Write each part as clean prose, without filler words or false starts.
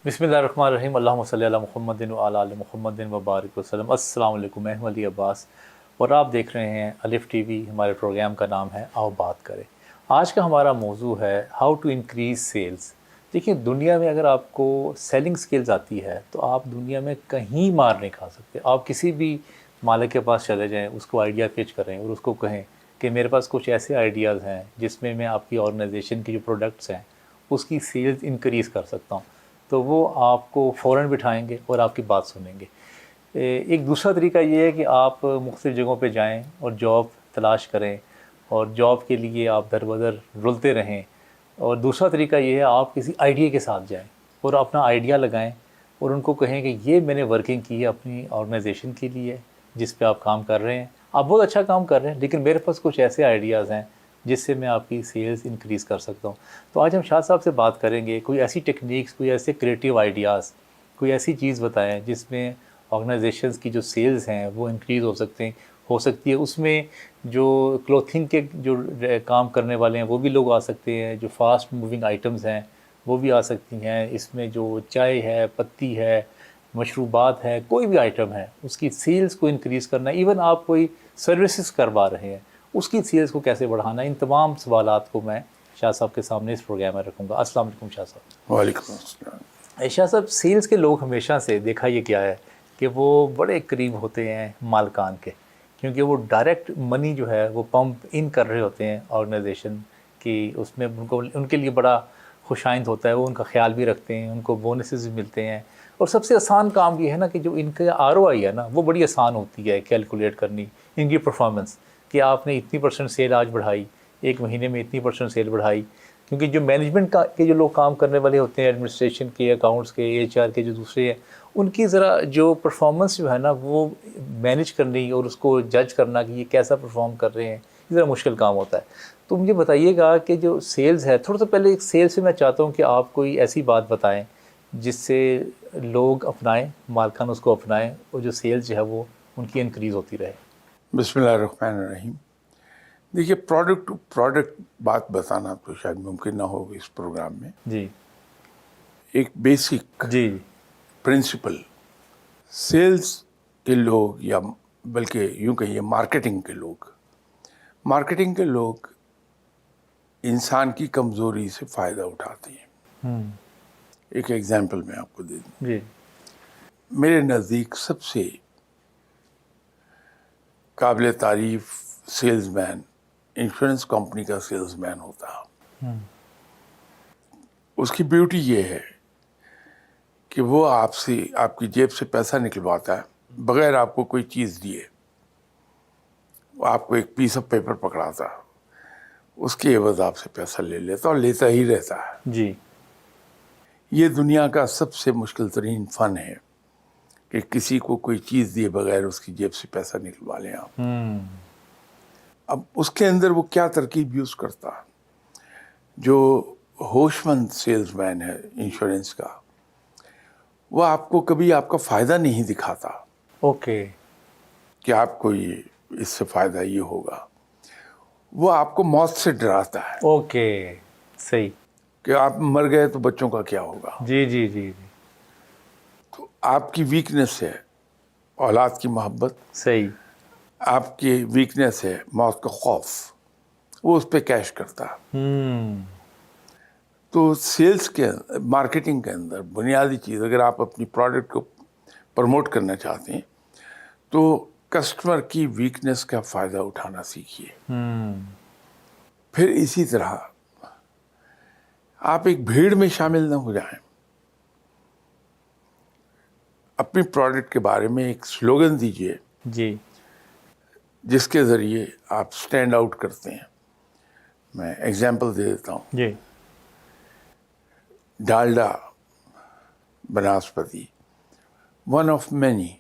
بسم اللہ الرحمن الرحیم، اللہم صلی علی محمد و علی آل محمد و بارک وسلم۔ السلام علیکم، میں ہوں علی عباس اور آپ دیکھ رہے ہیں الف ٹی وی۔ ہمارے پروگرام کا نام ہے آؤ بات کریں۔ آج کا ہمارا موضوع ہے ہاؤ ٹو انکریز سیلز۔ دیکھیں، دنیا میں اگر آپ کو سیلنگ سکلز آتی ہے تو آپ دنیا میں کہیں مار نہیں کھا سکتے۔ آپ کسی بھی مالک کے پاس چلے جائیں، اس کو آئیڈیا پچ کریں اور اس کو کہیں کہ میرے پاس کچھ ایسے آئیڈیاز ہیں جس میں میں آپ کی آرگنائزیشن کی جو پروڈکٹس ہیں اس کی سیلز انکریز کر سکتا ہوں، تو وہ آپ کو فوراً بٹھائیں گے اور آپ کی بات سنیں گے۔ ایک دوسرا طریقہ یہ ہے کہ آپ مختلف جگہوں پہ جائیں اور جاب تلاش کریں اور جاب کے لیے آپ در بدر رلتے رہیں، اور دوسرا طریقہ یہ ہے آپ کسی آئیڈیا کے ساتھ جائیں اور اپنا آئیڈیا لگائیں اور ان کو کہیں کہ یہ میں نے ورکنگ کی ہے اپنی آرگنائزیشن کے لیے جس پہ آپ کام کر رہے ہیں، آپ بہت اچھا کام کر رہے ہیں، لیکن میرے پاس کچھ ایسے آئیڈیاز ہیں جس سے میں آپ کی سیلز انکریز کر سکتا ہوں۔ تو آج ہم شاہ صاحب سے بات کریں گے کوئی ایسی ٹیکنیکس، کوئی ایسے کریٹیو آئیڈیاز، کوئی ایسی چیز بتائیں جس میں آرگنائزیشنز کی جو سیلز ہیں وہ انکریز ہو سکتی ہے۔ اس میں جو کلوتھنگ کے جو کام کرنے والے ہیں وہ بھی لوگ آ سکتے ہیں، جو فاسٹ موونگ آئٹمز ہیں وہ بھی آ سکتی ہیں، اس میں جو چائے ہے، پتی ہے، مشروبات ہے، کوئی بھی آئٹم ہے اس کی سیلز کو انکریز کرنا، ایون آپ کوئی سروسز کروا رہے ہیں اس کی سیلز کو کیسے بڑھانا، ان تمام سوالات کو میں شاہ صاحب کے سامنے اس پروگرام میں رکھوں گا۔ السلام علیکم شاہ صاحب۔ وعلیکم السلام۔ شاہ صاحب، سیلز کے لوگ ہمیشہ سے دیکھا یہ کیا ہے کہ وہ بڑے قریب ہوتے ہیں مالکان کے، کیونکہ وہ ڈائریکٹ منی جو ہے وہ پمپ ان کر رہے ہوتے ہیں آرگنائزیشن کی، اس میں ان کے لیے بڑا خوش آئند ہوتا ہے، وہ ان کا خیال بھی رکھتے ہیں، ان کو بونسز بھی ملتے ہیں، اور سب سے آسان کام یہ ہے نا کہ جو ان کا ROI ہے نا وہ بڑی آسان ہوتی ہے کیلکولیٹ کرنی، ان کی پرفارمنس، کہ آپ نے اتنی % سیل آج بڑھائی، ایک مہینے میں اتنی % سیل بڑھائی، کیونکہ جو مینجمنٹ کے جو لوگ کام کرنے والے ہوتے ہیں، ایڈمنسٹریشن کے، اکاؤنٹس کے، HR کے جو دوسرے ہیں، ان کی ذرا جو پرفارمنس جو ہے نا وہ مینیج کرنی اور اس کو جج کرنا کہ یہ کیسا پرفارم کر رہے ہیں، یہ ذرا مشکل کام ہوتا ہے۔ تو مجھے بتائیے گا کہ جو سیلز ہے، تھوڑا سا پہلے سیلز سے میں چاہتا ہوں کہ آپ کوئی ایسی بات بتائیں جس سے لوگ اپنائیں، مالکان اس کو اپنائیں اور جو سیلز جو ہے وہ ان کی انکریز ہوتی رہے۔ بسم اللہ الرحمن الرحیم۔ دیکھیے، پروڈکٹ بات بتانا تو شاید ممکن نہ ہو اس پروگرام میں۔ جی ایک بیسک جی پرنسپل، سیلز کے لوگ یا بلکہ یوں کہیے مارکیٹنگ کے لوگ انسان کی کمزوری سے فائدہ اٹھاتے ہیں۔ ایک ایگزامپل میں آپ کو دے دوں۔ جی میرے نزدیک سب سے قابل تعریف سیلز مین انشورنس کمپنی کا سیلز مین ہوتا ہے۔ اس کی بیوٹی یہ ہے کہ وہ آپ کی جیب سے پیسہ نکلواتا ہے بغیر آپ کو کوئی چیز دیے۔ وہ آپ کو ایک پیس آف پیپر پکڑاتا ہے، اس کے عوض آپ سے پیسہ لے لیتا اور لیتا ہی رہتا ہے۔ جی یہ دنیا کا سب سے مشکل ترین فن ہے کہ کسی کو کوئی چیز دیے بغیر اس کی جیب سے پیسہ نکلوا لیں آپ۔ اب اس کے اندر وہ کیا ترکیب یوز کرتا ہے؟ جو ہوش مند سیلز مین ہے انشورنس کا، وہ آپ کو کبھی آپ کا فائدہ نہیں دکھاتا اوکے کہ آپ کو اس سے فائدہ یہ ہوگا۔ وہ آپ کو موت سے ڈراتا ہے اوکے صحیح۔ کہ آپ مر گئے تو بچوں کا کیا ہوگا۔ جی جی جی جی تو آپ کی ویکنس ہے اولاد کی محبت، صحیح۔ آپ کی ویکنس ہے موت کا خوف، وہ اس پہ کیش کرتا ہے۔ تو سیلز کے مارکیٹنگ کے اندر بنیادی چیز، اگر آپ اپنی پروڈکٹ کو پروموٹ کرنا چاہتے ہیں تو کسٹمر کی ویکنس کا فائدہ اٹھانا سیکھیے۔ پھر اسی طرح آپ ایک بھیڑ میں شامل نہ ہو جائیں، اپنی پروڈکٹ کے بارے میں ایک سلوگن دیجیے جی جس کے ذریعے آپ سٹینڈ آؤٹ کرتے ہیں۔ میں ایگزامپل دے دیتا ہوں۔ جی Dalda banaspati, one of many,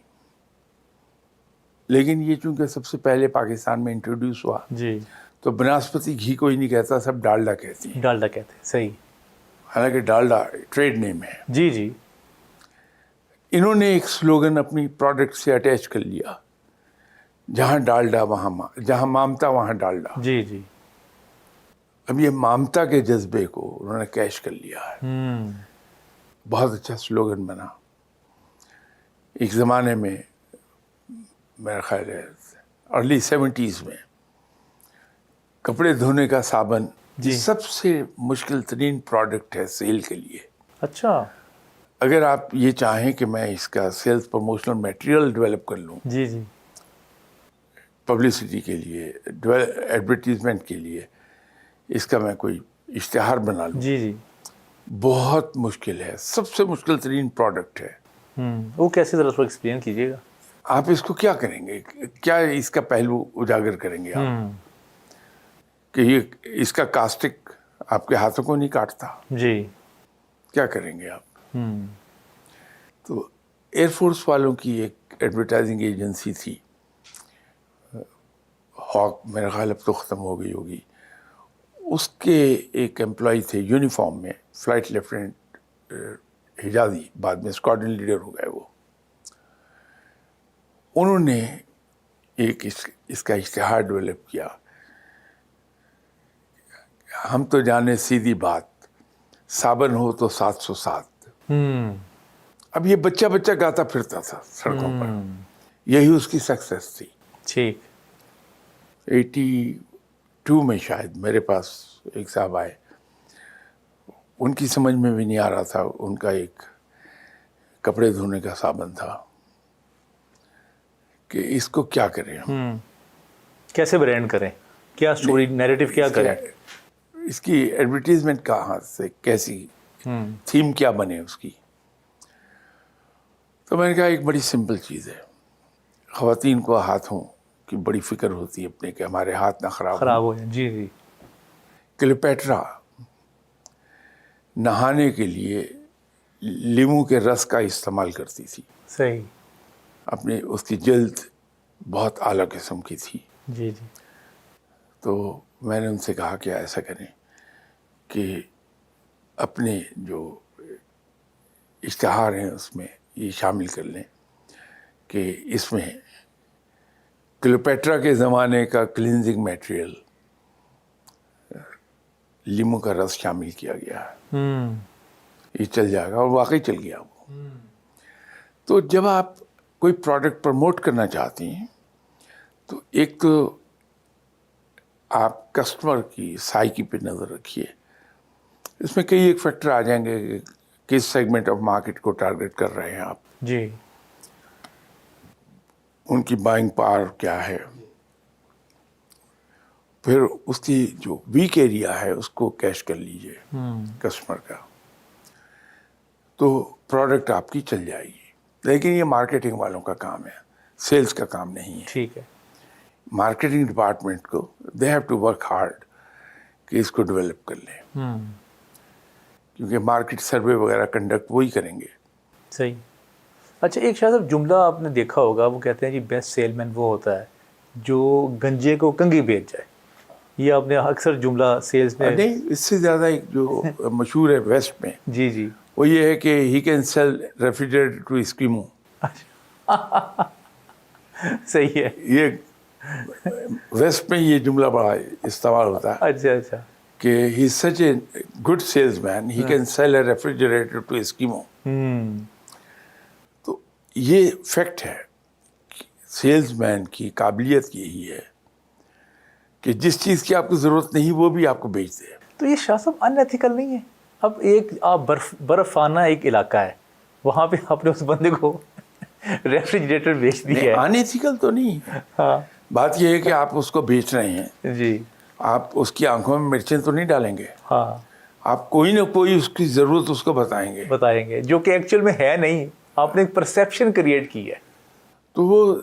لیکن یہ چونکہ سب سے پہلے پاکستان میں انٹروڈیوس ہوا جی تو بناسپتی گھی کوئی نہیں کہتا، سب ڈالڈا کہتے ہیں، ڈالڈا کہتے ہیں، صحیح۔ حالانکہ ڈالڈا ٹریڈ نیم ہے۔ جی جی انہوں نے ایک سلوگن اپنی پروڈکٹ سے اٹیچ کر لیا، جہاں ڈالڈا جہاں مامتا وہاں ڈالڈا۔ جی جی اب یہ مامتا کے جذبے کو انہوں نے کیش کر لیا ہے۔ بہت اچھا سلوگن بنا. ایک زمانے میں میرا خیال ہے ارلی 70s میں کپڑے دھونے کا صابن جی. سب سے مشکل ترین پروڈکٹ ہے سیل کے لیے. اچھا. اگر آپ یہ چاہیں کہ میں اس کا سیلز پروموشنل میٹیریل ڈیولپ کر لوں جی جی. پبلسٹی کے لیے، ایڈورٹیزمنٹ کے لیے، اس کا میں کوئی اشتہار بنا لوں، جی جی. بہت مشکل ہے. سب سے مشکل ترین پروڈکٹ ہے. وہ کیسے ذرا اس کو ایکسپلین کیجیے گا. آپ اس کو کیا کریں گے؟ کیا اس کا پہلو اجاگر کریں گے آپ کہ یہ اس کا کاسٹک آپ کے ہاتھوں کو نہیں کاٹتا؟ جی. کیا کریں گے آپ؟ تو ایئر فورس والوں کی ایک ایڈورٹائزنگ ایجنسی تھی، ہاک، میرا خیال اب تو ختم ہو گئی ہوگی. اس کے ایک امپلائی تھے یونیفارم میں، فلائٹ لیفٹیننٹ حجازی، بعد میں اسکواڈرن لیڈر ہو گئے وہ. انہوں نے ایک اس کا اشتہار ڈیولپ کیا. ہم تو جانے سیدھی بات، صابن ہو تو 707. اب یہ بچہ گاتا پھرتا تھا سڑکوں پر. یہی اس کی سکسیس تھی. ٹھیک. 82 میں شاید میرے پاس ایک صاحب آئے، ان کی سمجھ میں بھی نہیں آ رہا تھا. ان کا ایک کپڑے دھونے کا صابن تھا کہ اس کو کیا کریں ہم، کیسے برانڈ کریں، کیا سٹوری نیریٹو کیا کریں، اس کی ایڈورٹیزمنٹ کہاں سے، کیسی تھیم کیا بنے اس کی. تو میں نے کہا ایک بڑی سمپل چیز ہے. خواتین کو ہاتھوں کی بڑی فکر ہوتی ہے اپنے کہ ہمارے ہاتھ نہ خراب ہو جائیں. جی جی. کلیوپیٹرا نہانے کے لیے لیمو کے رس کا استعمال کرتی تھی. صحیح. اپنی اس کی جلد بہت اعلیٰ قسم کی تھی. جی جی. تو میں نے ان سے کہا کہ ایسا کریں کہ اپنے جو اشتہار ہیں اس میں یہ شامل کر لیں کہ اس میں کلیوپیٹرا کے زمانے کا کلینزنگ میٹیریل لیمو کا رس شامل کیا گیا ہے، یہ چل جائے گا. اور واقعی چل گیا وہ. تو جب آپ کوئی پروڈکٹ پروموٹ کرنا چاہتی ہیں تو ایک تو آپ کسٹمر کی سائیکی پہ نظر رکھیے. اس میں کئی ایک فیکٹر آ جائیں گے کہ کس سیگمنٹ آف مارکیٹ کو ٹارگیٹ کر رہے ہیں آپ، جی. ان کی بائنگ پاور کیا ہے، پھر اس کی جو ویک ایریا ہے اس کو کیش کر لیجئے کسٹمر کا، تو پروڈکٹ آپ کی چل جائے گی. لیکن یہ مارکیٹنگ والوں کا کام ہے، سیلز کا کام نہیں ہے. ٹھیک ہے. مارکیٹنگ ڈپارٹمنٹ کو they have to work hard کہ اس کو ڈیولپ کر لیں، کیونکہ مارکیٹ سروے وغیرہ کنڈکٹ وہی کریں گے. صحیح. اچھا، ایک شاید صاحب جملہ آپ نے دیکھا ہوگا، وہ کہتے ہیں جی بیسٹ سیل مین وہ ہوتا ہے جو گنجے کو کنگھی بیچ جائے. یہ آپ نے اکثر جملہ سیلز میں. نہیں، اس سے زیادہ ایک جو مشہور ہے ویسٹ میں، جی جی. وہ یہ ہے کہ he can sell refrigerator to Eskimo. صحیح ہے. یہ ویسٹ میں یہ جملہ بڑا استعمال ہوتا ہے اچھا اچھا. کہ he is such a good salesman, he can sell a refrigerator to Eskimo. تو یہ فیکٹ ہے، سیلز مین کی قابلیت یہی ہے کہ جس چیز کی آپ کو ضرورت نہیں وہ بھی آپ کو بیچ دے. تو یہ شاہ صاحب ان ایتھیکل نہیں ہے؟ اب ایک آپ برفانہ ایک علاقہ ہے، وہاں پہ آپ نے اس بندے کو ریفریجریٹر بیچ دیا ہے. ان ایتھیکل تو نہیں. ہاں. بات یہ ہے کہ آپ اس کو بیچ رہے ہیں، جی. آپ اس کی آنکھوں میں مرچیں تو نہیں ڈالیں گے. ہاں. آپ کوئی نہ کوئی اس کی ضرورت اس کو بتائیں گے جو کہ ایکچوئل میں ہے نہیں. آپ نے ایک پرسیپشن کریٹ کی ہے. تو وہ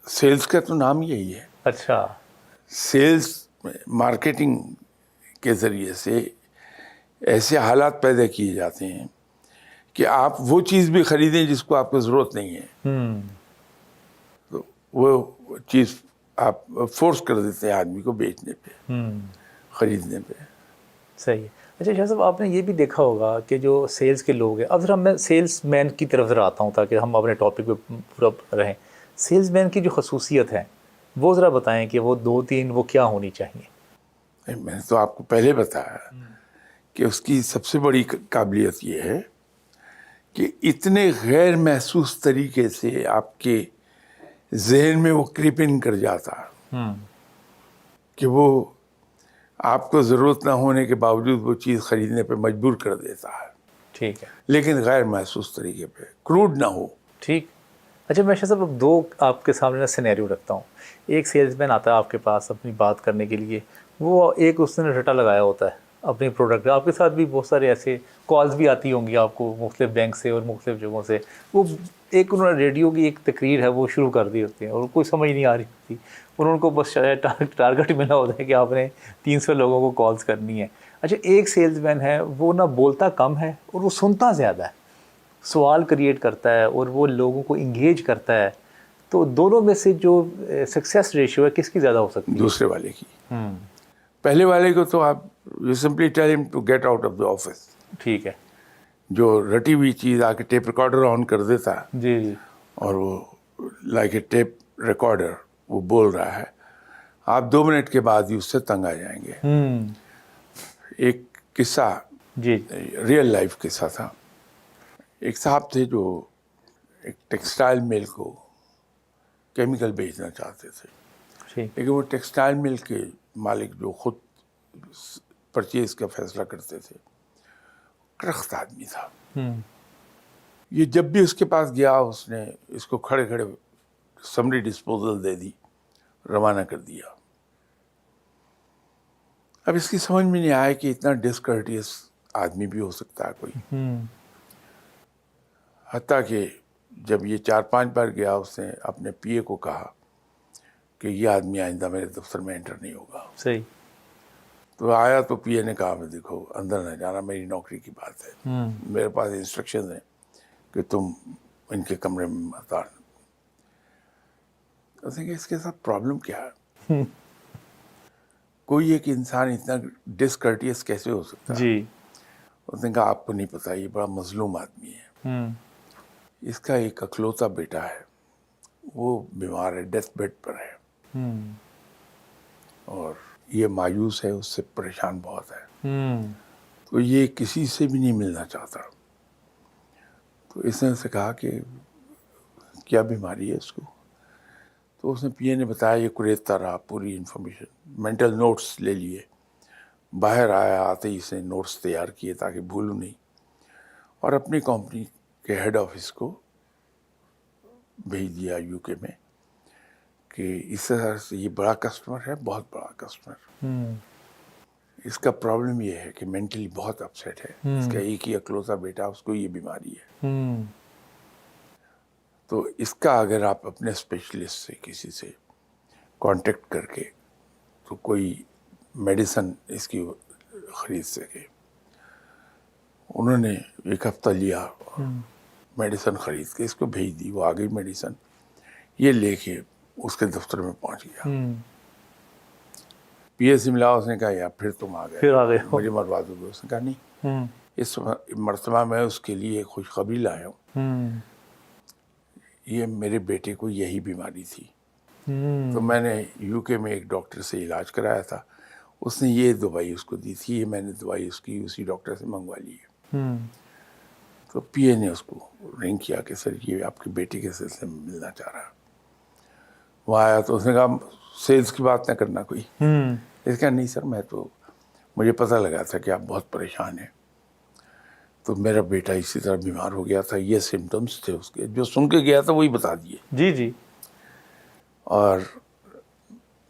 سیلز کا تو نام یہی ہے. اچھا. سیلز مارکیٹنگ کے ذریعے سے ایسے حالات پیدا کیے جاتے ہیں کہ آپ وہ چیز بھی خریدیں جس کو آپ کو ضرورت نہیں ہے. تو وہ چیز آپ فورس کر دیتے ہیں آدمی کو بیچنے پہ، خریدنے پہ. صحیح ہے. اچھا شاہ صاحب، آپ نے یہ بھی دیکھا ہوگا کہ جو سیلز کے لوگ ہیں، اب ذرا میں سیلز مین کی طرف ذرا آتا ہوں تاکہ ہم اپنے ٹاپک پہ پورا رہیں. سیلز مین کی جو خصوصیت ہے وہ ذرا بتائیں کہ وہ 2-3 وہ کیا ہونی چاہیے. میں نے تو آپ کو پہلے بتایا کہ اس کی سب سے بڑی قابلیت یہ ہے کہ اتنے غیر محسوس طریقے سے آپ کے ذہن میں وہ کریپ ان کر جاتا کہ وہ آپ کو ضرورت نہ ہونے کے باوجود وہ چیز خریدنے پہ مجبور کر دیتا ہے، ٹھیک ہے، لیکن غیر محسوس طریقے پہ، کروڈ نہ ہو. ٹھیک. اچھا میں شاہ صاحب اب دو آپ کے سامنے سینیریو رکھتا ہوں. ایک سیلز مین آتا ہے آپ کے پاس اپنی بات کرنے کے لیے، وہ ایک اس نے رٹا لگایا ہوتا ہے اپنی پروڈکٹ. آپ کے ساتھ بھی بہت سارے ایسے کالز بھی آتی ہوں گی آپ کو مختلف بینک سے اور مختلف جگہوں سے. وہ ایک انہوں نے ریڈیو کی ایک تقریر ہے وہ شروع کر دی ہوتی ہے اور کوئی سمجھ نہیں آ رہی ہوتی، اور ان کو بس ٹارگٹ ملا ہوتا ہے کہ آپ نے 300 لوگوں کو کالز کرنی ہے. اچھا ایک سیلز مین ہے وہ نہ بولتا کم ہے اور وہ سنتا زیادہ ہے، سوال کریٹ کرتا ہے اور وہ لوگوں کو انگیج کرتا ہے. تو دونوں میں سے جو سکسیس ریشیو ہے کس کی زیادہ ہو سکتی ہے؟ دوسرے والے کی. پہلے والے کو تو آپ you simply tell him to get out of the office. ٹھیک ہے، جو رٹی ہوئی چیز آ کے ٹیپ ریکارڈر آن کر دیتا ہے جی جی، اور وہ لائک اے ٹیپ ریکارڈر وہ بول رہا ہے، آپ 2 منٹ کے بعد ہی اس سے تنگ آ جائیں گے. ایک قصہ، جی ریئل لائف قصہ تھا. ایک صاحب تھے جو ایک ٹیکسٹائل مل کو کیمیکل بیچنا چاہتے تھے، ٹھیک، لیکن وہ ٹیکسٹائل مل کے مالک جو خود پرچیز کا فیصلہ کرتے تھے، کرخت آدمی تھا. یہ جب بھی اس کے پاس گیا اس نے اس کو کھڑے کھڑے سمری ڈسپوزل دے دی، روانہ کر دیا. اب اس کی سمجھ میں نہیں آیا کہ اتنا ڈسکرٹیس آدمی بھی ہو سکتا ہے کوئی. حتیٰ کہ جب یہ 4-5 بار گیا اس نے اپنے پی اے کو کہا کہ یہ آدمی آئندہ میرے دفتر میں انٹر نہیں ہوگا. صحیح. تو آیا تو پی اے نے کہا میں دیکھو اندر نہ جانا، میری نوکری کی بات ہے، میرے پاس انسٹرکشن ہیں کہ تم ان کے کمرے میں مت آنا. اس کے ساتھ پرابلم کیا ہے؟ کوئی ایک انسان اتنا ڈسکرٹیس کیسے ہو سکتا ہے؟ جی. اس نے کہا آپ کو نہیں پتا یہ بڑا مظلوم آدمی ہے، اس کا ایک اکلوتا بیٹا ہے، وہ بیمار ہے، ڈیتھ بیڈ پر ہے، اور یہ مایوس ہے، اس سے پریشان بہت ہے، تو یہ کسی سے بھی نہیں ملنا چاہتا. تو اس نے اسے کہا کہ کیا بیماری ہے اس کو؟ تو اس نے پی اے نے بتایا، یہ کوریدتا رہا پوری انفارمیشن، مینٹل نوٹس لے لیے. باہر آیا، آتے ہی اس نے نوٹس تیار کیے تاکہ بھولوں نہیں، اور اپنی کمپنی کے ہیڈ آفس کو بھیج دیا یو کے میں کہ اس طرح سے یہ بڑا کسٹمر ہے، بہت بڑا کسٹمر، اس کا پرابلم یہ ہے کہ مینٹلی بہت اپسیٹ ہے، اس کا ایک ہی اکلوتا بیٹا، اس کو یہ بیماری ہے. تو اس کا اگر آپ اپنے اسپیشلسٹ سے کسی سے کانٹیکٹ کر کے تو کوئی میڈیسن اس کی خرید سکے. انہوں نے 1 ہفتہ لیا، میڈیسن خرید کے اس کو بھیج دی. وہ آ گئی میڈیسن، یہ لے کے اس کے دفتر میں پہنچ گیا. پی اے سے ملا، اس نے کہا یار پھر تم آ پھر آ گئے، گئے ہو. مجھے مروا دو گے؟ اس نے کہا نہیں، اس مرتبہ میں اس کے لیے خوشخبری لایا ہوں، یہ میرے بیٹے کو یہی بیماری تھی، تو میں نے یو کے میں ایک ڈاکٹر سے علاج کرایا تھا، اس نے یہ دوائی اس کو دی تھی، یہ میں نے دوائی اس کی اسی ڈاکٹر سے منگوا لی ہے. تو پی اے نے اس کو رنگ کیا کہ سر یہ آپ کے بیٹے کے سلسلے میں ملنا چاہ رہا ہے. وہ آیا تو اس نے کہا سیلز کی بات نہ کرنا کوئی. اس کا نہیں سر، میں تو مجھے پتہ لگا تھا کہ آپ بہت پریشان ہیں، تو میرا بیٹا اسی طرح بیمار ہو گیا تھا، یہ سمٹمز تھے اس کے، جو سن کے گیا تھا وہی بتا دیے. جی جی. اور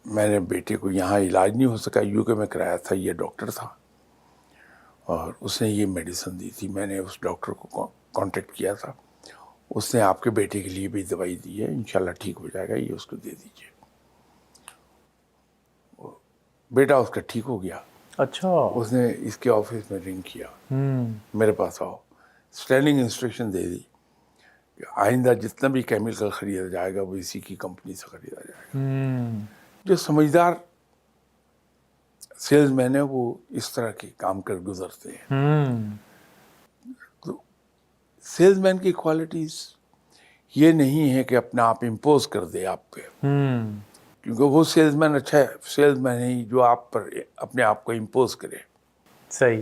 میں نے بیٹے کو یہاں علاج نہیں ہو سکا، یو کے میں کرایا تھا، یہ ڈاکٹر تھا اور اس نے یہ میڈیسن دی تھی. میں نے اس ڈاکٹر کو کانٹیکٹ کیا تھا، اس نے آپ کے بیٹے کے لیے بھی دوائی دی ہے، انشاءاللہ ٹھیک ہو جائے گا، یہ اس کو دے دیجیے. بیٹا اس کا ٹھیک ہو گیا. اچھا. اس نے اس کے آفس میں رنگ کیا، میرے پاس آؤ، اسٹینڈنگ انسٹرکشن دے دی کہ آئندہ جتنا بھی کیمیکل خریدا جائے گا وہ اسی کی کمپنی سے خریدا جائے گا. جو سمجھدار سیلز مین ہے وہ اس طرح کے کام کر گزرتے ہیں. تو سیلز مین کی کوالٹیز یہ نہیں ہے کہ اپنا آپ امپوز کر دے آپ پہ، کیونکہ وہ سیلز مین اچھا ہے، سیلز مین ہی جو آپ پر اپنے آپ کو امپوز کرے. صحیح.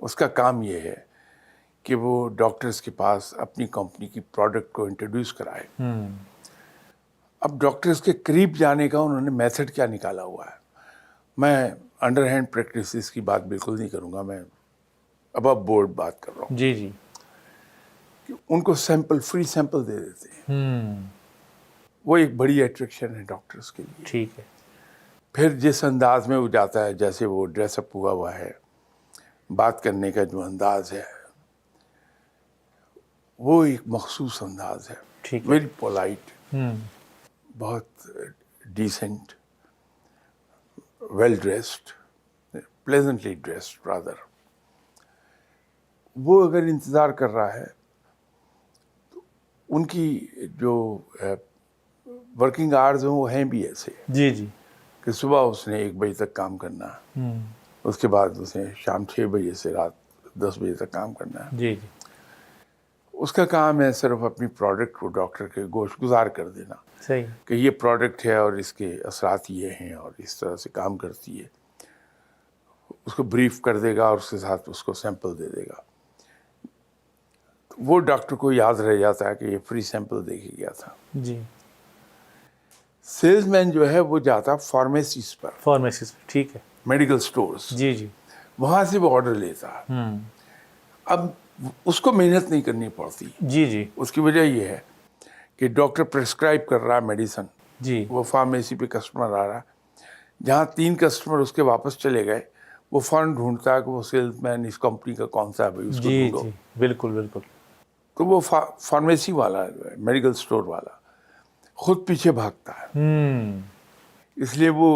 اس کا کام یہ ہے کہ وہ ڈاکٹرز کے پاس اپنی کمپنی کی پروڈکٹ کو انٹروڈیوس کرائے. اب ڈاکٹرز کے قریب جانے کا انہوں نے میتھڈ کیا نکالا ہوا ہے. میں انڈر ہینڈ پریکٹسز کی بات بالکل نہیں کروں گا, میں ابو بورڈ بات کر رہا ہوں. جی جی. کہ ان کو سیمپل, فری سیمپل دے دیتے ہیں. وہ ایک بڑی اٹریکشن ہے ڈاکٹرز کے لیے. ٹھیک ہے. پھر جس انداز میں وہ جاتا ہے, جیسے وہ ڈریس اپ ہوا ہے, بات کرنے کا جو انداز ہے وہ ایک مخصوص انداز ہے. ٹھیک ہے. ویری پولائٹ, بہت decent, well dressed, pleasantly dressed rather. وہ اگر انتظار کر رہا ہے تو ان کی جو ورکنگ آورز ہیں وہ ہیں بھی ایسے جی جی. کہ صبح اس نے 1 بجے تک کام کرنا ہے, اس کے بعد اس نے شام 6 بجے سے رات 10 بجے تک کام کرنا ہے. جی جی. اس کا کام ہے صرف اپنی پروڈکٹ کو ڈاکٹر کے گوش گزار کر دینا صحیح. کہ یہ پروڈکٹ ہے اور اس کے اثرات یہ ہیں اور اس طرح سے کام کرتی ہے. اس کو بریف کر دے گا اور اس کے ساتھ اس کو سیمپل دے دے گا. وہ ڈاکٹر کو یاد رہ جاتا ہے کہ یہ فری سیمپل دے کے گیا تھا. جی. سیلز مین جو ہے وہ جاتا فارمیسیز پر, فارمیسیز. ٹھیک ہے. میڈیکل سٹورز, جی جی. وہاں سے وہ آرڈر لیتا ہے. اب اس کو محنت نہیں کرنی پڑتی. جی جی. اس کی وجہ یہ ہے کہ ڈاکٹر پرسکرائب کر رہا ہے میڈیسن, جی. وہ فارمیسی پہ کسٹمر آ رہا ہے. جہاں 3 کسٹمر اس کے واپس چلے گئے, وہ فوراً ڈھونڈتا ہے کہ وہ سیلز مین اس کمپنی کا کون سا ہے بھائی, اس کو جی ڈھونڈو. جی. بالکل بالکل. تو وہ فارمیسی والا, میڈیکل سٹور والا خود پیچھے بھاگتا ہے. اس لیے وہ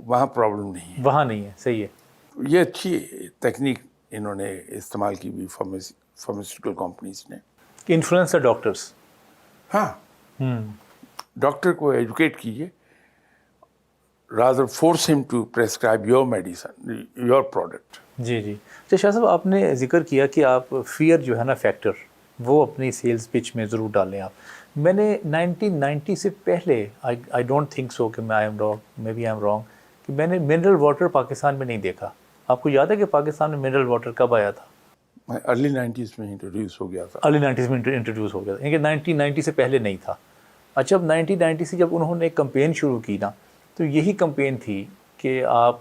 وہاں پرابلم نہیں ہے, وہاں نہیں ہے. صحیح ہے. یہ اچھی تکنیک انہوں نے استعمال کی ہوئی فارماسیوٹیکل کمپنیز نے. Influence the doctors. ہاں, ڈاکٹر کو ایجوکیٹ کیجیے, rather force him to prescribe your medicine, your product. جی جی. اچھا شاہ صاحب, آپ نے ذکر کیا کہ آپ فیئر جو ہے نا فیکٹر, وہ اپنی سیلز پچ میں ضرور ڈالیں آپ. میں نے 1990 سے پہلے, آئی ڈونٹ تھنک سو کہ میں I am wrong, may be I am wrong, کہ میں نے منرل واٹر پاکستان میں نہیں دیکھا. آپ کو یاد ہے کہ پاکستان میں منرل واٹر کب آیا تھا؟ ارلی 90s میں انٹروڈیوس ہو گیا تھا. ارلی 90s میں انٹروڈیوس ہو گیا تھا, یعنی کہ 1990 سے پہلے نہیں تھا. اچھا, اب 1990 سے جب انہوں نے ایک کمپین شروع کی نا, تو یہی کمپین تھی کہ آپ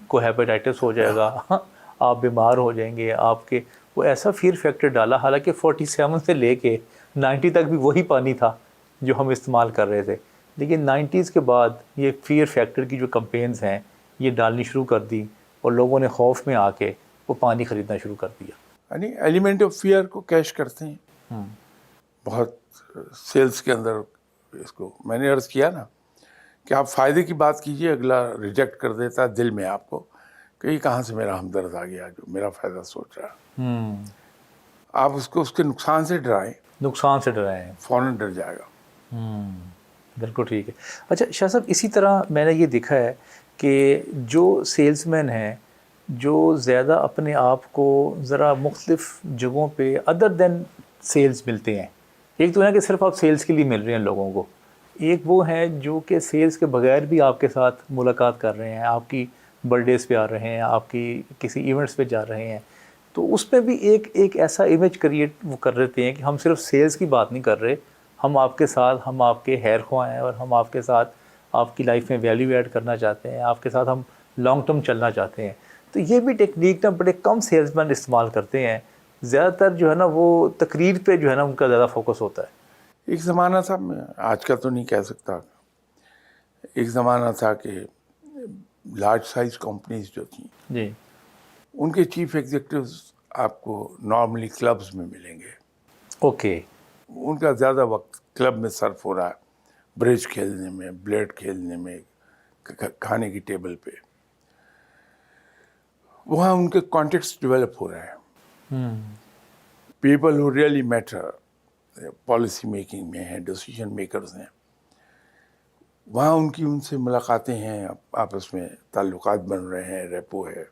کو ہیپیٹائٹس ہو جائے گا, آپ بیمار ہو جائیں گے, آپ کے وہ ایسا فیئر فیکٹر ڈالا. حالانکہ 47 سے لے کے 90 تک بھی وہی پانی تھا جو ہم استعمال کر رہے تھے, لیکن 90s کے بعد یہ فیئر فیکٹر کی جو کمپینز ہیں یہ ڈالنی شروع کر دی, اور لوگوں نے خوف میں آ کے وہ پانی خریدنا شروع کر دیا. یعنی ایلیمنٹ آف فیئر کو کیش کرتے ہیں بہت سیلز کے اندر. اس کو میں نے عرض کیا نا کہ آپ فائدے کی بات کیجئے, اگلا ریجیکٹ کر دیتا ہے دل میں آپ کو کہ یہ کہاں سے میرا ہمدرد آ گیا جو میرا فائدہ سوچ رہا ہے. آپ اس کو اس کے نقصان سے ڈرائیں, نقصان سے ڈرائیں, فوراً ڈر جائے گا. بالکل ٹھیک ہے. اچھا شاہ صاحب, اسی طرح میں نے یہ دیکھا ہے کہ جو سیلز مین ہیں جو زیادہ اپنے آپ کو ذرا مختلف جگہوں پہ ادر دین سیلز ملتے ہیں. ایک تو ہے کہ صرف آپ سیلز کے لیے مل رہے ہیں لوگوں کو, ایک وہ ہیں جو کہ سیلز کے بغیر بھی آپ کے ساتھ ملاقات کر رہے ہیں, آپ کی برتھ ڈیز پہ آ رہے ہیں, آپ کی کسی ایونٹس پہ جا رہے ہیں. تو اس میں بھی ایک ایسا امیج کریٹ وہ کر دیتے ہیں کہ ہم صرف سیلز کی بات نہیں کر رہے, ہم آپ کے ساتھ, ہم آپ کے خیر خواہ ہیں, اور ہم آپ کے ساتھ آپ کی لائف میں ویلیو ایڈ کرنا چاہتے ہیں, آپ کے ساتھ ہم لانگ ٹرم چلنا چاہتے ہیں. تو یہ بھی ٹیکنیک نا بڑے کم سیلز مین استعمال کرتے ہیں. زیادہ تر جو ہے نا وہ تقریر پہ جو ہے نا ان کا زیادہ فوکس ہوتا ہے. ایک زمانہ تھا, میں آج کا تو نہیں کہہ سکتا, ایک زمانہ تھا کہ لارج سائز کمپنیز جو تھیں جی, ان کے چیف ایگزیکٹوز آپ کو نارملی کلبز میں ملیں گے. اوکے. ان کا زیادہ وقت کلب میں صرف ہو رہا ہے, برج کھیلنے میں, بلیڈ کھیلنے میں, کھانے کی ٹیبل پہ. وہاں ان کے کانٹیکٹس ڈیولپ ہو رہے ہیں. People who really matter policy making میں ہیں, ڈیسیژن میکرز ہیں, وہاں ان سے ملاقاتیں ہیں, آپس میں تعلقات بن رہے ہیں, ریپو ہے.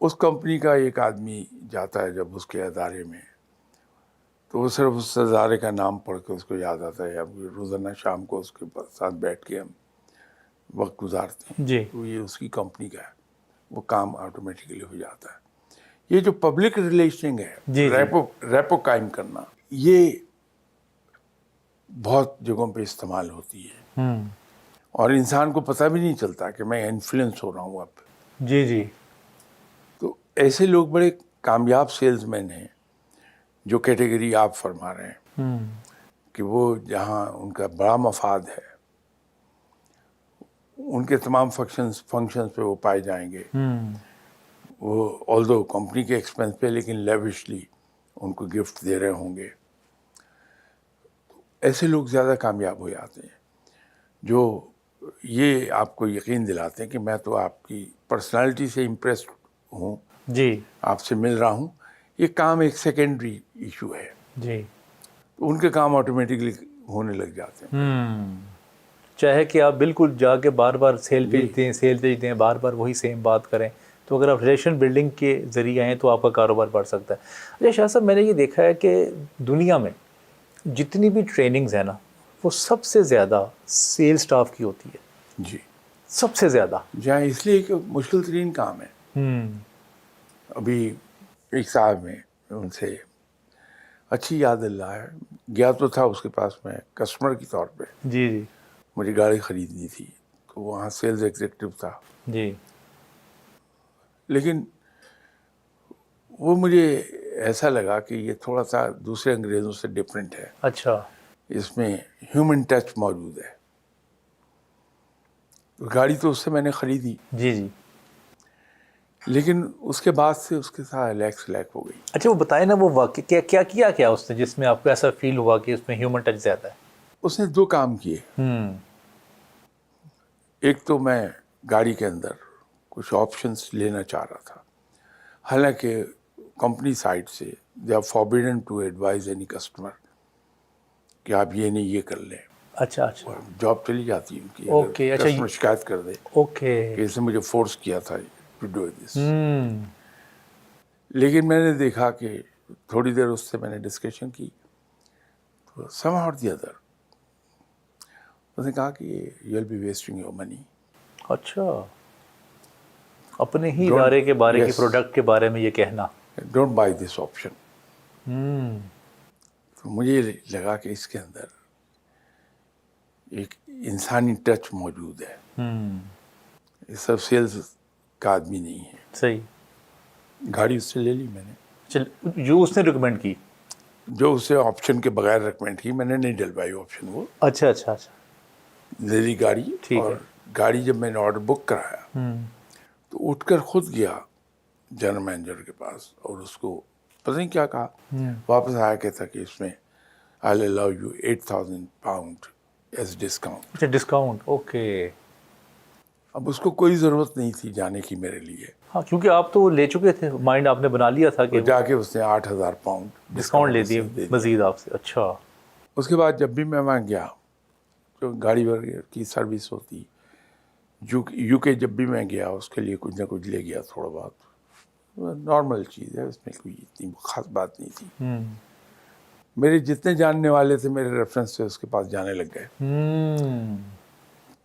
اس کمپنی کا ایک آدمی جاتا ہے جب اس کے ادارے میں, تو وہ صرف اس ادارے کا نام پڑھ کے اس کو یاد آتا ہے. اب روزانہ شام کو اس کے ساتھ بیٹھ کے ہم وقت گزارتے ہیں. جی, تو یہ اس کی کمپنی کا ہے, وہ کام آٹومیٹیکلی ہو جاتا ہے. یہ جو پبلک ریلیشننگ ہے، جی ریپو قائم کرنا، یہ بہت جگہوں پہ استعمال ہوتی ہے، اور انسان کو پتہ بھی نہیں چلتا کہ میں انفلوئنس ہو رہا ہوں اب. جی جی تو ایسے لوگ بڑے کامیاب سیلز مین ہیں جو کیٹیگری آپ فرما رہے ہیں کہ وہ جہاں ان کا بڑا مفاد ہے ان کے تمام فنکشنز پہ وہ پائے جائیں گے. وہ آلدو کمپنی کے ایکسپینس پہ لیکن لیوشلی ان کو گفٹ دے رہے ہوں گے. ایسے لوگ زیادہ کامیاب ہو جاتے ہیں جو یہ آپ کو یقین دلاتے ہیں کہ میں تو آپ کی پرسنالٹی سے امپریسڈ ہوں، جی آپ سے مل رہا ہوں، یہ کام ایک سیکنڈری ایشو ہے. جی تو ان کے کام آٹومیٹکلی ہونے لگ جاتے ہیں. چاہے کہ آپ بالکل جا کے بار بار سیل پیج دیں بار بار وہی سیم بات کریں، تو اگر آپ ریلیشن بلڈنگ کے ذریعے آئیں تو آپ کا کاروبار بڑھ سکتا ہے. اچھا شاہ صاحب، میں نے یہ دیکھا ہے کہ دنیا میں جتنی بھی ٹریننگز ہیں نا، وہ سب سے زیادہ سیل سٹاف کی ہوتی ہے، جی، سب سے زیادہ. جہاں اس لیے کہ مشکل ترین کام ہے. ابھی ایک صاحب میں ان سے اچھی یاد اللہ ہے، گیا تو تھا اس کے پاس میں کسٹمر کے طور پہ، جی جی مجھے گاڑی خریدنی تھی، تو وہاں سیلز ایگزیکٹو تھا. جی لیکن وہ مجھے ایسا لگا کہ یہ تھوڑا سا دوسرے انگریزوں سے ڈفرینٹ ہے. اچھا اس میں ہیومن ٹچ موجود ہے. گاڑی تو اس سے میں نے خریدی، جی جی لیکن اس کے بعد سے اس کے ساتھ لیک ہو گئی. اچھا وہ بتائیں نا، وہ واقع کیا اس نے جس میں آپ کو ایسا فیل ہوا کہ اس میں ہیومن ٹچ زیادہ ہے؟ اس نے 2 کام کیے. ایک تو میں گاڑی کے اندر کچھ آپشنس لینا چاہ رہا تھا، حالانکہ کمپنی سائڈ سے they are forbidden to advise any customer کہ آپ یہ نہیں یہ کر لیں. اچھا اچھا جاب چلی جاتی ہے ان کی اوکے. اگر اچھا کسٹمر شکایت کر دے اوکے کہ اس نے مجھے فورس کیا تھا ٹو ڈو دس. لیکن میں نے دیکھا کہ تھوڑی دیر اس سے میں نے ڈسکشن کی تو سم ہاؤ دی ادر اس نے کہا کہ you will be wasting your money. اچھا، اپنے ہی ادارے کے بارے کی پروڈکٹ کے بارے میں یہ کہنا. Don't by this option. تو مجھے لگا کہ اس کے اندر ایک انسانی ٹچ موجود ہے. یہ سب سیلز کا آدمی نہیں ہے. صحیح. گاڑی اس سے لے لی میں نے، چل جو اس نے ریکمینڈ کی، جو اسے آپشن کے بغیر ریکمینڈ کی، میں نے نہیں ڈلوائی آپشن. وہ اچھا اچھا اچھا لے لی گاڑی. ٹھیک اور ہے. گاڑی جب میں نے آرڈر بک کرایا تو اٹھ کر خود گیا جنرل مینیجر کے پاس اور اس کو پتہ نہیں کیا کہا. واپس آیا کہتا کہ اس میں I'll allow you 8,000 pound as discount. اچھا ڈسکاؤنٹ. اوکے. اب اس کو کوئی ضرورت نہیں تھی جانے کی میرے لیے. ہاں کیونکہ آپ تو لے چکے تھے، مائنڈ آپ نے بنا لیا تھا کہ جا کے اس نے 8,000 پاؤنڈ ڈسکاؤنٹ لے دیے مزید آپ سے. اچھا. اس کے بعد جب بھی میں وہاں گیا جو گاڑی وغیرہ کی سروس ہوتی، یو کے جب بھی میں گیا اس کے لیے کچھ نہ کچھ لے گیا تھوڑا بہت. نارمل چیز ہے، اس میں کوئی اتنی خاص بات نہیں تھی. میرے جتنے جاننے والے تھے میرے ریفرنس سے اس کے پاس جانے لگ گئے.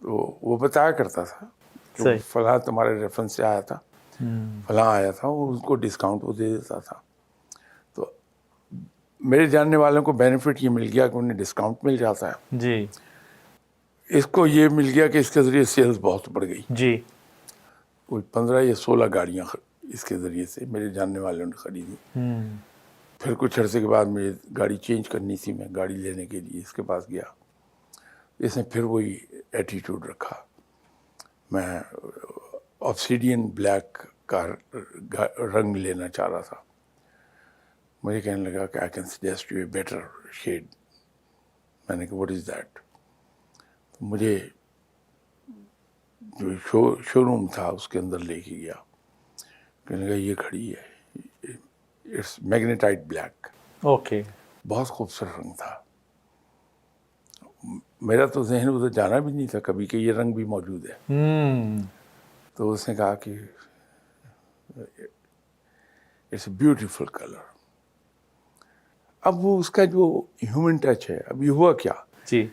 تو وہ بتایا کرتا تھا کہ فلاں تمہارے ریفرنس سے آیا تھا، فلاں آیا تھا، وہ اس کو ڈسکاؤنٹ وہ دے دیتا تھا. تو میرے جاننے والوں کو بینیفٹ یہ مل گیا کہ انہیں ڈسکاؤنٹ مل جاتا ہے. جی. اس کو یہ مل گیا کہ اس کے ذریعے سیلز بہت بڑھ گئی. جی. کوئی 15 یا 16 گاڑیاں اس کے ذریعے سے میرے جاننے والوں نے خریدی. پھر کچھ عرصے کے بعد مجھے گاڑی چینج کرنی تھی، میں گاڑی لینے کے لیے اس کے پاس گیا. اس نے پھر وہی ایٹیٹیوڈ رکھا. میں آبسیڈین بلیک کا رنگ لینا چاہ رہا تھا. مجھے کہنے لگا کہ I can suggest you a better shade. میں نے کہا واٹ از دیٹ؟ تو مجھے جو شو روم تھا اس کے اندر لے کے گیا. کہنے لگا یہ کھڑی ہے، اٹس میگنیٹائٹ بلیک. اوکے. بہت خوبصورت رنگ تھا. میرا تو ذہن ادھر جانا بھی نہیں تھا کبھی کہ یہ رنگ بھی موجود ہے. تو اس نے کہا کہ اٹس اے بیوٹیفل کلر. اب وہ اس کا جو ہیومن ٹچ ہے، اب یہ ہوا کیا جی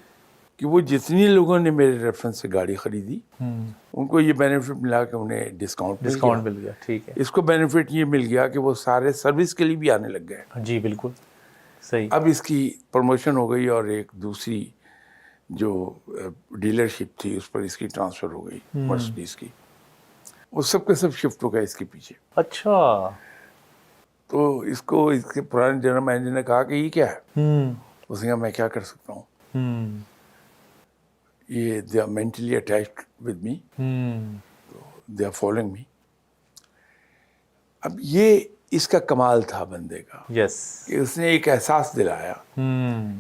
کہ وہ جتنی لوگوں نے میرے ریفرنس سے گاڑی خریدی ان کو یہ بینیفٹ ملا کہ انہیں ڈسکاؤنٹ مل گیا. ٹھیک ہے. اس کو بینیفٹ یہ مل گیا کہ وہ سارے سروس کے لیے بھی آنے لگ گئے. جی بالکل صحیح. اب اس کی پروموشن ہو گئی اور ایک دوسری جو ڈیلرشپ تھی اس پر اس کی ٹرانسفر ہو گئی مرسڈیز کی. وہ سب کے سب شفٹ ہو گئے اس کے پیچھے. اچھا. تو اس کے پرانے جنرل مینیجر نے کہا کہ یہ کیا ہے. اس نے کہا میں کیا کر سکتا ہوں, یہ they are mentally attached with me, they are following me. اب یہ اس کا کمال تھا بندے کا یس کہ اس نے ایک احساس دلایا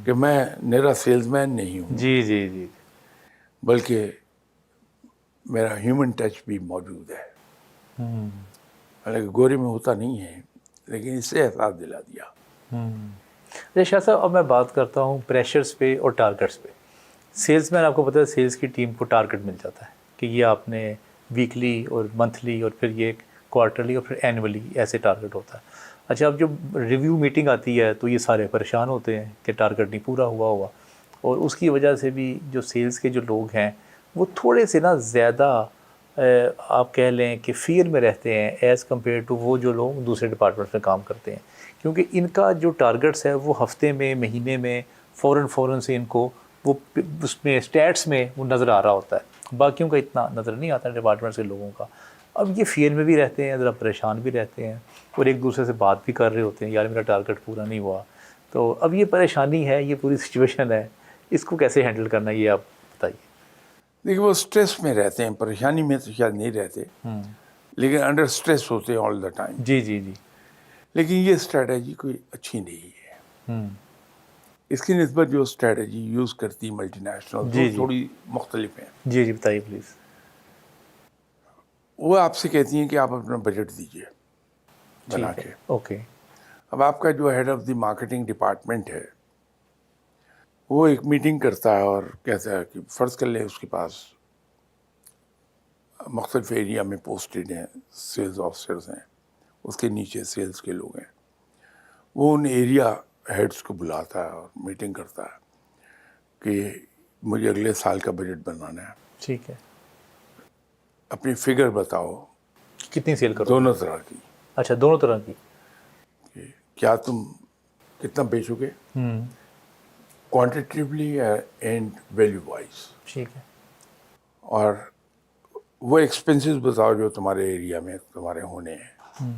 کہ میں میرا سیلز مین نہیں ہوں, جی جی جی, بلکہ میرا ہیومن ٹچ بھی موجود ہے. حالانکہ گورے میں ہوتا نہیں ہے, لیکن اس سے احساس دلا دیا. شاہ صاحب اب میں بات کرتا ہوں پریشرز پہ اور ٹارگٹس پہ. سیلز مین آپ کو پتہ ہے سیلز کی ٹیم کو ٹارگٹ مل جاتا ہے کہ یہ آپ نے ویکلی اور منتھلی اور پھر یہ کوارٹرلی اور پھر اینولی ایسے ٹارگٹ ہوتا ہے. اچھا اب جب ریویو میٹنگ آتی ہے تو یہ سارے پریشان ہوتے ہیں کہ ٹارگٹ نہیں پورا ہوا, اور اس کی وجہ سے بھی جو سیلز کے جو لوگ ہیں وہ تھوڑے سے نا زیادہ آپ کہہ لیں کہ فیئر میں رہتے ہیں ایز کمپیئر ٹو وہ جو لوگ دوسرے ڈپارٹمنٹ میں کام کرتے ہیں, کیونکہ ان کا جو ٹارگٹس ہے وہ ہفتے میں مہینے میں فوراً سے ان کو وہ اس میں اسٹیٹس میں وہ نظر آ رہا ہوتا ہے, باقیوں کا اتنا نظر نہیں آتا ڈپارٹمنٹ کے لوگوں کا. اب یہ فیئر میں بھی رہتے ہیں, ذرا پریشان بھی رہتے ہیں, اور ایک دوسرے سے بات بھی کر رہے ہوتے ہیں یار میرا ٹارگٹ پورا نہیں ہوا. تو اب یہ پریشانی ہے, یہ پوری سچویشن ہے, اس کو کیسے ہینڈل کرنا ہے یہ آپ بتائیے. دیکھیے وہ اسٹریس میں رہتے ہیں, پریشانی میں تو شاید نہیں رہتے, لیکن انڈر اسٹریس ہوتے ہیں آل دا ٹائم. جی جی جی. لیکن یہ اسٹریٹجی کوئی اچھی نہیں ہے. اس کی نسبت جو اسٹریٹجی یوز کرتی ملٹی نیشنل تھوڑی مختلف ہیں. جی جی بتائیے پلیز. وہ آپ سے کہتی ہیں کہ آپ اپنا بجٹ دیجیے بنا کے. اوکے. اب آپ کا جو head of the marketing department ہے وہ ایک میٹنگ کرتا ہے اور کہتا ہے کہ فرض کر لیں اس کے پاس مختلف ایریا میں پوسٹڈ ہیں سیلز آفیسرز ہیں, اس کے نیچے سیلز کے لوگ ہیں. وہ ان ایریا ہیڈز کو بلاتا ہے اور میٹنگ کرتا ہے کہ مجھے اگلے سال کا بجٹ بنانا ہے. ٹھیک ہے. اپنی فگر بتاؤ کتنی سیل کرو. دونوں طرح کی. اچھا دونوں طرح کی. کہ کیا تم کتنا بیچو گے کوانٹیٹیولی اینڈ ویلیو وائز. ٹھیک ہے. اور وہ ایکسپینسز بتاؤ جو تمہارے ایریا میں تمہارے ہونے ہیں.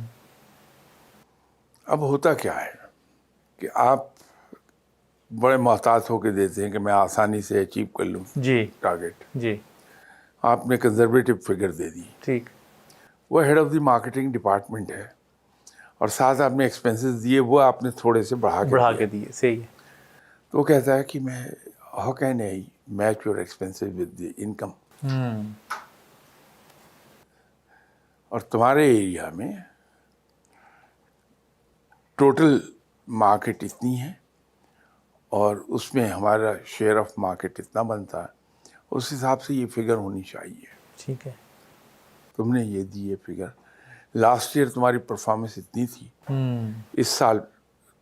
اب ہوتا کیا ہے کہ آپ بڑے محتاط ہو کے دیتے ہیں کہ میں آسانی سے اچیو کر لوں جی ٹارگیٹ. جی. آپ نے کنزرویٹو فگر دے دی. ٹھیک. وہ head of the marketing department ہے اور ساتھ آپ نے ایکسپینسز دیے وہ آپ نے تھوڑے سے بڑھا کے دیے. صحیح ہے. تو وہ کہتا ہے کہ میں how can I match your expenses with the income. اور تمہارے ایریا میں ٹوٹل مارکیٹ اتنی ہے اور اس میں ہمارا شیئر آف مارکیٹ اتنا بنتا ہے, اس حساب سے یہ فگر ہونی چاہیے. ٹھیک ہے. تم نے یہ دی یہ فگر, لاسٹ ایئر تمہاری پرفارمنس اتنی تھی, اس سال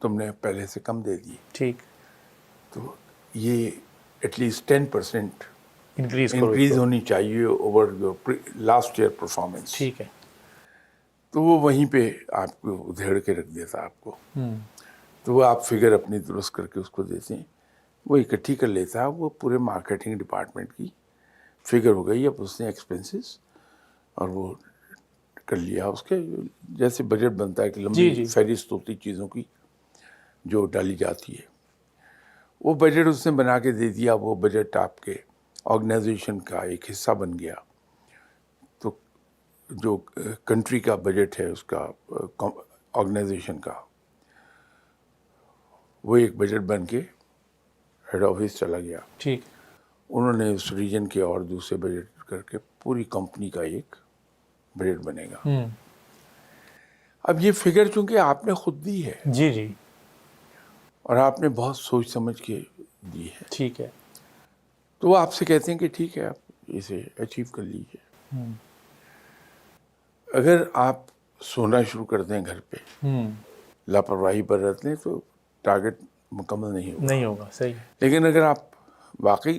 تم نے پہلے سے کم دے دی. ٹھیک. تو یہ ایٹ لیسٹ 10% انکریز ہونی چاہیے over your last year performance. ٹھیک ہے. تو وہ وہیں پہ آپ کو ادھیڑ کے رکھ دیتا آپ کو. تو وہ آپ فگر اپنی درست کر کے اس کو دیتے ہیں, وہ اکٹھی کر لیتا ہے. وہ پورے مارکیٹنگ ڈپارٹمنٹ کی فگر ہو گئی. اب اس نے ایکسپینسز اور وہ کر لیا اس کے جیسے بجٹ بنتا ہے کہ لمبی فہرست ہوتی چیزوں کی جو ڈالی جاتی ہے. وہ بجٹ اس نے بنا کے دے دیا. وہ بجٹ آپ کے آرگنائزیشن کا ایک حصہ بن گیا. تو جو کنٹری کا بجٹ ہے اس کا آرگنائزیشن کا, وہ ایک بجٹ بن کے ہیڈ آفس چلا گیا. ٹھیک. انہوں نے اس ریجن کے اور دوسرے بجٹ کر کے پوری کمپنی کا ایک بجٹ بنے گا. اب یہ فگر چونکہ آپ نے خود دی ہے جی جی اور آپ نے بہت سوچ سمجھ کے دی ہے, ٹھیک ہے, تو وہ آپ سے کہتے ہیں کہ ٹھیک ہے آپ اسے اچیو کر لیجیے. اگر آپ سونا شروع کر دیں گھر پہ, لاپرواہی برت لیں تو ٹارگٹ مکمل نہیں ہوگا. صحیح. لیکن اگر آپ واقعی